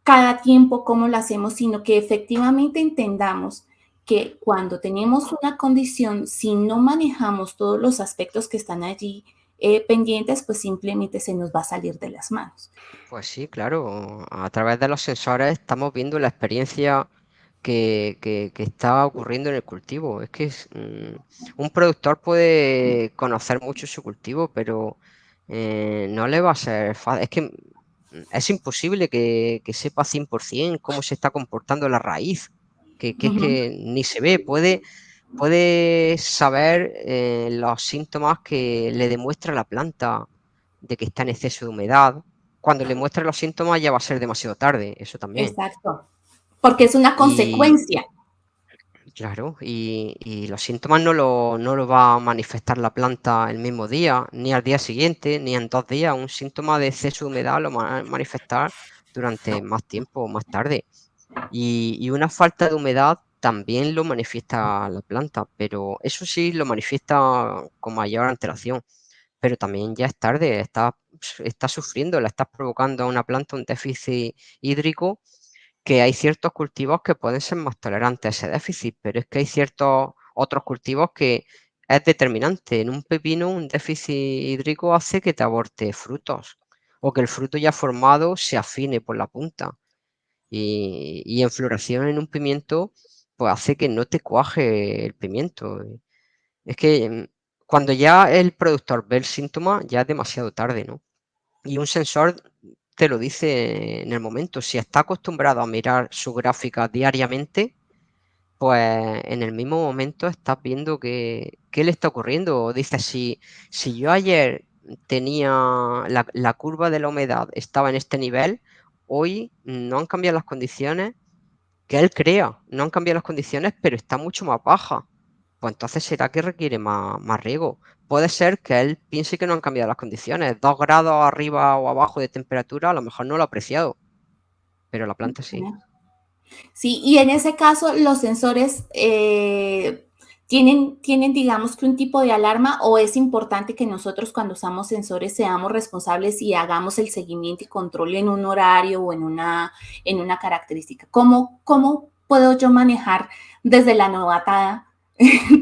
cada tiempo cómo lo hacemos, sino que efectivamente entendamos que cuando tenemos una condición, si no manejamos todos los aspectos que están allí pendientes, pues simplemente se nos va a salir de las manos.
Pues sí, claro, a través de los sensores estamos viendo la experiencia que está ocurriendo en el cultivo. Es que un productor puede conocer mucho su cultivo, pero no le va a ser fácil. Es que es imposible que sepa 100% cómo se está comportando la raíz, que es
Ujú.
que ni se ve. Puede saber los síntomas que le demuestra la planta de que está en exceso de humedad. Cuando le muestre los síntomas ya va a ser demasiado tarde, eso también.
Exacto, porque es una
Y
consecuencia.
claro, y los síntomas no lo va a manifestar la planta el mismo día, ni al día siguiente, ni en 2 días. Un síntoma de exceso de humedad lo va a manifestar durante más tiempo, más tarde. Y una falta de humedad también lo manifiesta la planta, pero eso sí lo manifiesta con mayor antelación. Pero también ya es tarde, está sufriendo, le estás provocando a una planta un déficit hídrico, que hay ciertos cultivos que pueden ser más tolerantes a ese déficit, pero es que hay ciertos otros cultivos que es determinante. En un pepino, un déficit hídrico hace que te aborte frutos o que el fruto ya formado se afine por la punta. Y en floración en un pimiento, pues hace que no te cuaje el pimiento. Es que cuando ya el productor ve el síntoma, ya es demasiado tarde, ¿no? Y un sensor te lo dice en el momento. Si está acostumbrado a mirar su gráfica diariamente, pues en el mismo momento estás viendo qué le está ocurriendo. Dices, si yo ayer tenía la curva de la humedad estaba en este nivel, hoy no han cambiado las condiciones que él crea, no han cambiado las condiciones, pero está mucho más baja. Pues entonces será que requiere más riego. Puede ser que él piense que no han cambiado las condiciones. 2 grados arriba o abajo de temperatura, a lo mejor no lo ha apreciado, pero la planta sí.
Sí, y en ese caso los sensores tienen, digamos que un tipo de alarma o es importante que nosotros cuando usamos sensores seamos responsables y hagamos el seguimiento y control en un horario o en una característica. ¿Cómo puedo yo manejar desde la novatada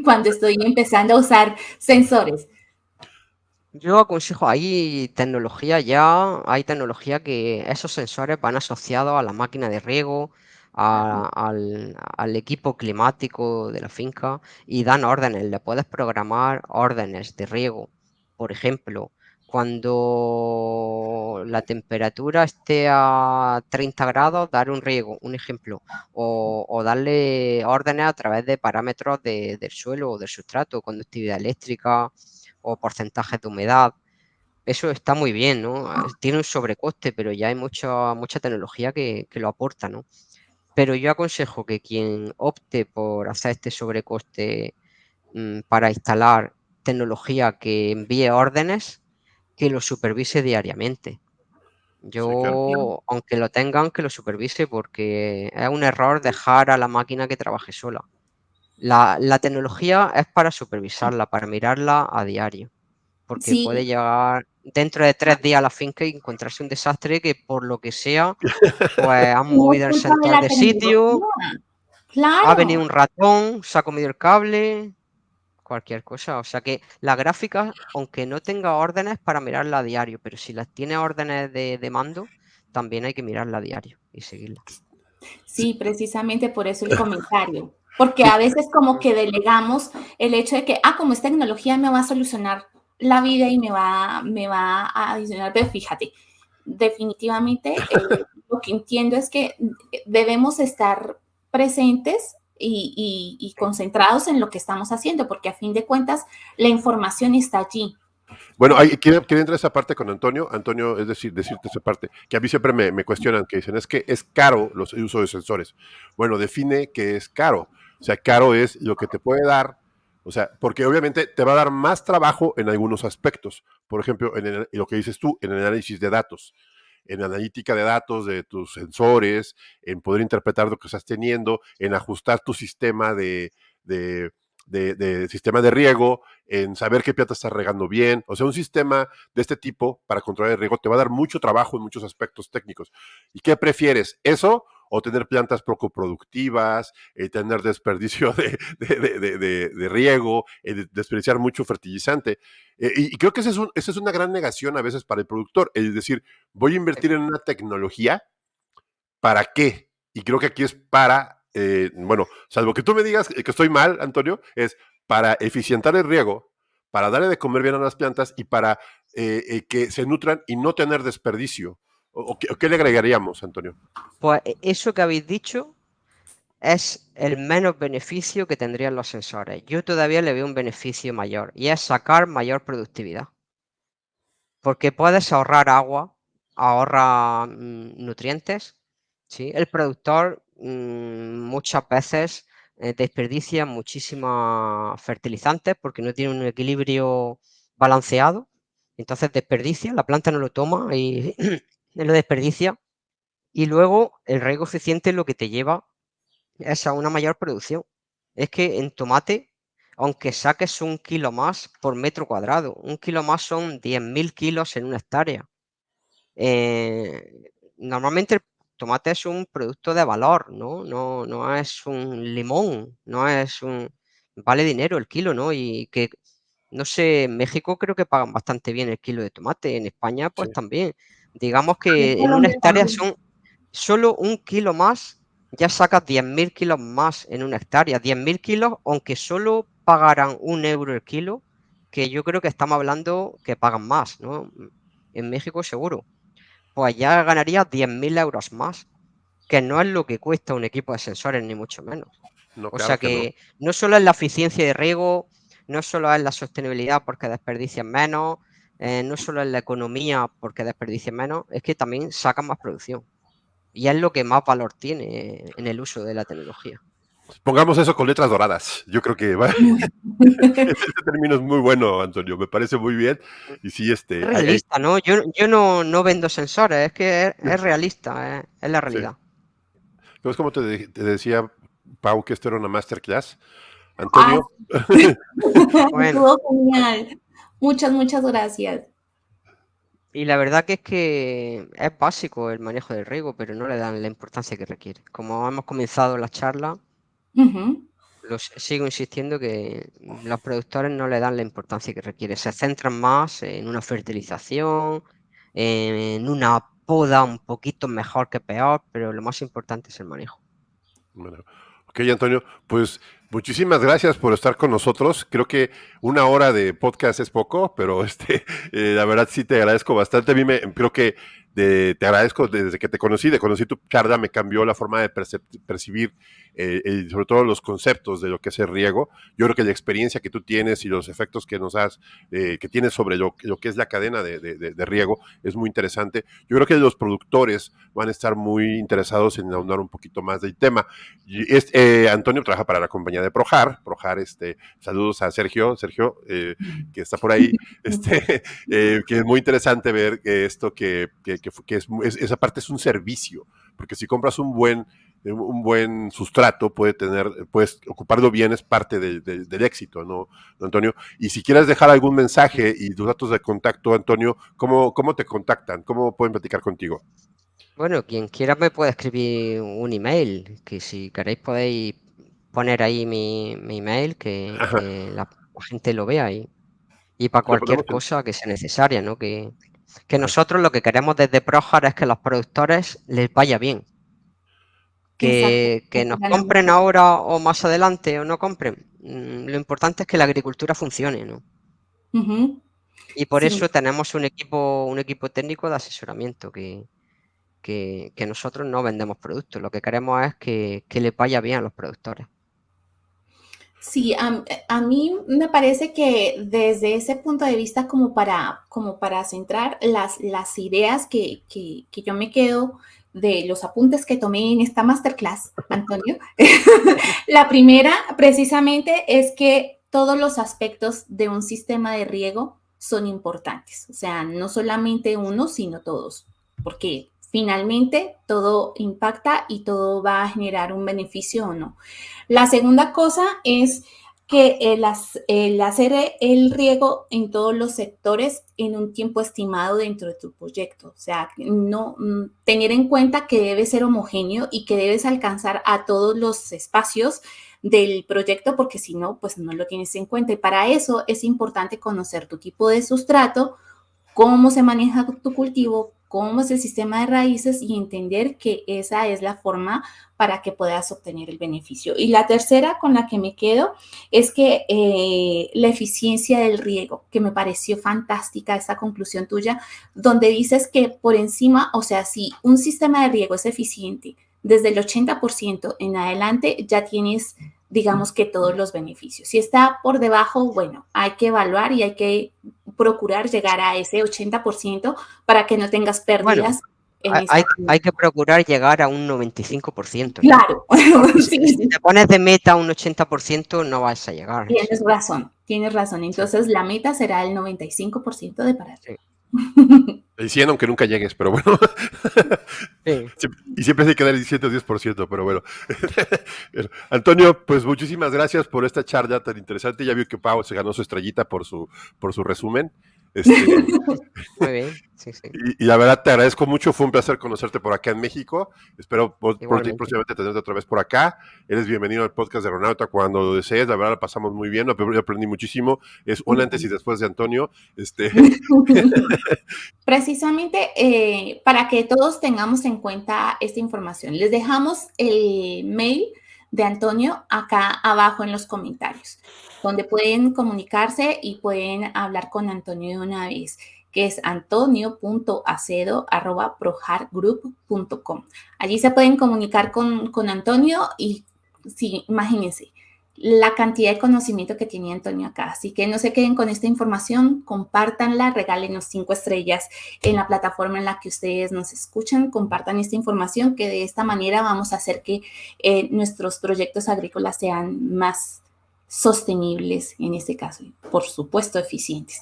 cuando estoy empezando a usar sensores?
Yo aconsejo, hay tecnología que esos sensores van asociados a la máquina de riego, al equipo climático de la finca y dan órdenes. Le puedes programar órdenes de riego. Por ejemplo, Cuando la temperatura esté a 30 grados, dar un riego, un ejemplo, o darle órdenes a través de parámetros del suelo o del sustrato, conductividad eléctrica o porcentajes de humedad. Eso está muy bien, ¿no? Tiene un sobrecoste, pero ya hay mucha tecnología que lo aporta, ¿no? Pero yo aconsejo que quien opte por hacer este sobrecoste para instalar tecnología que envíe órdenes, que lo supervise diariamente.
Sí, claro.
Yo, aunque lo tengan, que lo supervise, porque es un error dejar a la máquina que trabaje sola. La tecnología es para supervisarla, para mirarla a diario, porque puede
Sí,
llegar dentro de 3 días a la finca y encontrarse un desastre que por lo que sea, pues han
no es
movido el
culpa de
sensor
la
de sitio,
tecnología.
ha venido
Claro.
un ratón, se ha comido el cable, cualquier cosa. O sea que la gráfica, aunque no tenga órdenes para mirarla a diario, pero si las tiene órdenes de mando, también hay que mirarla a diario y seguirla.
Sí,
Sí, precisamente por eso el comentario. Porque
sí,
a veces como que delegamos el hecho de que, como es tecnología, me va a solucionar la vida y me va a adicionar. Pero fíjate, definitivamente lo que entiendo es que debemos estar presentes y concentrados en lo que estamos haciendo, porque a fin de cuentas la información está allí.
bueno, quiero entrar a esa parte con Antonio. Antonio, es decir, decirte esa parte, que a mí siempre me cuestionan, que dicen, es que es caro el uso de sensores. Bueno, define qué es caro. O sea, caro es lo que te puede dar, o sea, porque obviamente te va a dar más trabajo en algunos aspectos. Por ejemplo, lo que dices tú, en el análisis de datos, en analítica de datos de tus sensores, en poder interpretar lo que estás teniendo, en ajustar tu sistema de, de sistema de riego, en saber qué planta estás regando bien. O sea, un sistema de este tipo para controlar el riego te va a dar mucho trabajo en muchos aspectos técnicos. ¿Y qué prefieres? ¿Eso o tener plantas poco productivas, tener desperdicio de riego, desperdiciar mucho fertilizante? Y creo que esa es una gran negación a veces para el productor. Es decir, voy a invertir en una tecnología, ¿para qué? Y creo que aquí es para, bueno, salvo que tú me digas que estoy mal, Antonio, es para eficientar el riego, para darle de comer bien a las plantas y para que se nutran y no tener desperdicio. ¿O qué le agregaríamos, Antonio?
Pues eso que habéis dicho es el menos beneficio que tendrían los sensores. Yo todavía le veo un beneficio mayor y es sacar mayor productividad. Porque puedes ahorrar agua, ahorra nutrientes, ¿sí? El productor muchas veces desperdicia muchísimos fertilizantes porque no tiene un equilibrio balanceado. Entonces desperdicia, la planta no lo toma y lo desperdicia. Y luego el riego eficiente lo que te lleva es a una mayor producción. Es que en tomate, aunque saques 1 kilo más por metro cuadrado, 1 kilo más son 10.000 kilos en una hectárea. Normalmente el tomate es un producto de valor, ¿no? No es un limón, no es un... Vale dinero el kilo, ¿no? Y que, no sé, en México creo que pagan bastante bien el kilo de tomate, en España
Sí,
pues también. Digamos
En
que en una
Colombia
hectárea
también.
son solo 1 kilo más, ya sacas 10.000 kilos más en una hectárea. 10.000 kilos, aunque solo pagaran 1 euro el kilo, que yo creo que estamos hablando que pagan más, ¿no? En México seguro. Pues ya ganarías 10.000 euros más, que no es lo que cuesta un equipo de sensores, ni mucho menos.
no,
O sea
claro que no.
que no solo es la eficiencia de riego, no solo es la sostenibilidad porque desperdician menos, no solo es la economía porque desperdician menos, es que también sacan más producción. Y es lo que más valor tiene en el uso de la tecnología.
Pongamos eso con letras doradas. Yo creo que va. Ese término es muy bueno, Antonio. Me parece muy bien. Y sí,
Es realista, ¿no? Yo no vendo sensores, es que es realista, es la
sí.
realidad.
Entonces, como te decía, Pau, que esto era una masterclass.
Ah,
Antonio,
Bueno,
estuvo genial. Muchas, muchas gracias.
y la verdad que es es básico el manejo del riego, pero no le dan la importancia que requiere. Como hemos comenzado la charla,
Ujú.
sigo insistiendo que los productores no le dan la importancia que requiere. Se centran más en una fertilización, en una poda un poquito mejor que peor, pero lo más importante es el manejo.
bueno, ok, Antonio, pues Muchísimas gracias por estar con nosotros. Creo que 1 hora de podcast es poco, pero la verdad sí te agradezco bastante. Creo que te agradezco desde que te conocí tu charla, me cambió la forma de percibir sobre todo los conceptos de lo que es el riego. Yo creo que la experiencia que tú tienes y los efectos que que tienes sobre lo que es la cadena de riego es muy interesante. Yo creo que los productores van a estar muy interesados en ahondar un poquito más del tema. Antonio trabaja para la compañía de Projar, saludos a Sergio, que está por ahí, que es muy interesante ver esto que esa parte es un servicio, porque si compras un buen sustrato, puedes ocuparlo bien, es parte del éxito, ¿no, Antonio? Y si quieres dejar algún mensaje y tus datos de contacto, Antonio, ¿cómo te contactan? ¿Cómo pueden platicar contigo?
Bueno, quien quiera me puede escribir un email, que si queréis podéis poner ahí mi email, que la gente lo vea ahí. Y para cualquier cosa que sea necesaria, ¿no? Que nosotros lo que queremos desde Projar es que los productores les vaya bien. Que nos compren ahora o más adelante o no compren. Lo importante es que la agricultura funcione, ¿no? Y por eso tenemos un equipo técnico de asesoramiento que nosotros no vendemos productos. Lo que queremos es que les vaya bien a los productores.
Sí, a mí me parece que desde ese punto de vista, como para centrar las ideas que yo me quedo de los apuntes que tomé en esta masterclass, Antonio, la primera precisamente es que todos los aspectos de un sistema de riego son importantes. O sea, no solamente uno, sino todos, porque finalmente todo impacta y todo va a generar un beneficio o no. La segunda cosa es que el hacer el riego en todos los sectores en un tiempo estimado dentro de tu proyecto. O sea, tener en cuenta que debe ser homogéneo y que debes alcanzar a todos los espacios del proyecto, porque si no, pues no lo tienes en cuenta. Y para eso es importante conocer tu tipo de sustrato, cómo se maneja tu cultivo, cómo es el sistema de raíces y entender que esa es la forma para que puedas obtener el beneficio. Y la tercera con la que me quedo es que la eficiencia del riego, que me pareció fantástica esa conclusión tuya, donde dices que por encima, o sea, si un sistema de riego es eficiente desde el 80% en adelante, ya tienes, digamos que todos los beneficios. Si está por debajo, bueno, hay que evaluar y hay que procurar llegar a ese 80% para que no tengas pérdidas.
Bueno, hay que procurar llegar a un 95%. ¿no?
Claro.
Si te pones de meta un 80%, no vas a llegar.
Tienes razón. Entonces, la meta será el 95% de parar.
Sí. El 100, aunque nunca llegues, pero bueno. Sí. Y siempre hay que dar el 110%, pero bueno. Antonio, pues muchísimas gracias por esta charla tan interesante. Ya vio que Pau se ganó su estrellita por su resumen.
Muy bien, sí.
Y la verdad te agradezco mucho, fue un placer conocerte por acá en México. Espero próximamente tenerte otra vez por acá. Eres bienvenido al podcast de Aeronauta cuando lo desees. La verdad la pasamos muy bien, yo aprendí muchísimo. Es un antes y después de Antonio.
Precisamente para que todos tengamos en cuenta esta información, les dejamos el mail de Antonio acá abajo en los comentarios, donde pueden comunicarse y pueden hablar con Antonio de una vez, que es antonio.acedo@projargroup.com. Allí se pueden comunicar con Antonio y sí, imagínense la cantidad de conocimiento que tiene Antonio acá. Así que no se queden con esta información, compártanla, regálenos 5 estrellas en la plataforma en la que ustedes nos escuchan, compartan esta información, que de esta manera vamos a hacer que nuestros proyectos agrícolas sean más sostenibles, en este caso, y por supuesto eficientes.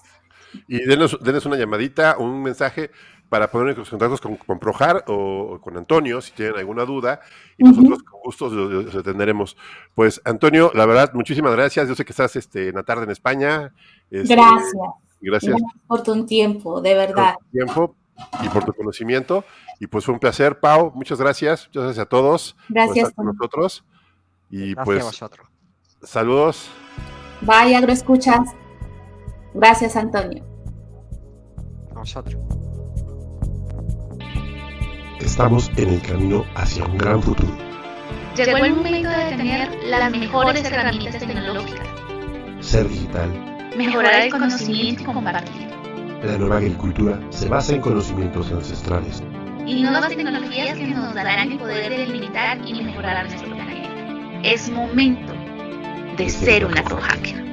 Y denos una llamadita, un mensaje para poner en contactos con Projar o con Antonio si tienen alguna duda, y nosotros con gusto los atenderemos. Pues Antonio, la verdad, muchísimas gracias. Yo sé que estás en la tarde en España.
Gracias por tu tiempo, de verdad.
Por tu tiempo y por tu conocimiento. Y pues fue un placer, Pau. Muchas gracias. Muchas gracias a todos por estar con nosotros. Y
gracias
pues,
a vosotros.
Saludos. Bye, agroescuchas. Gracias, Antonio.
A vosotros.
Estamos en el camino hacia un gran futuro.
Llegó el momento de tener las mejores herramientas tecnológicas.
Ser digital.
Mejorar el conocimiento y compartir.
La nueva agricultura se basa en conocimientos ancestrales.
Y nuevas tecnologías que nos darán el poder de limitar y mejorar nuestro planeta. Es momento de ser un agrohacker.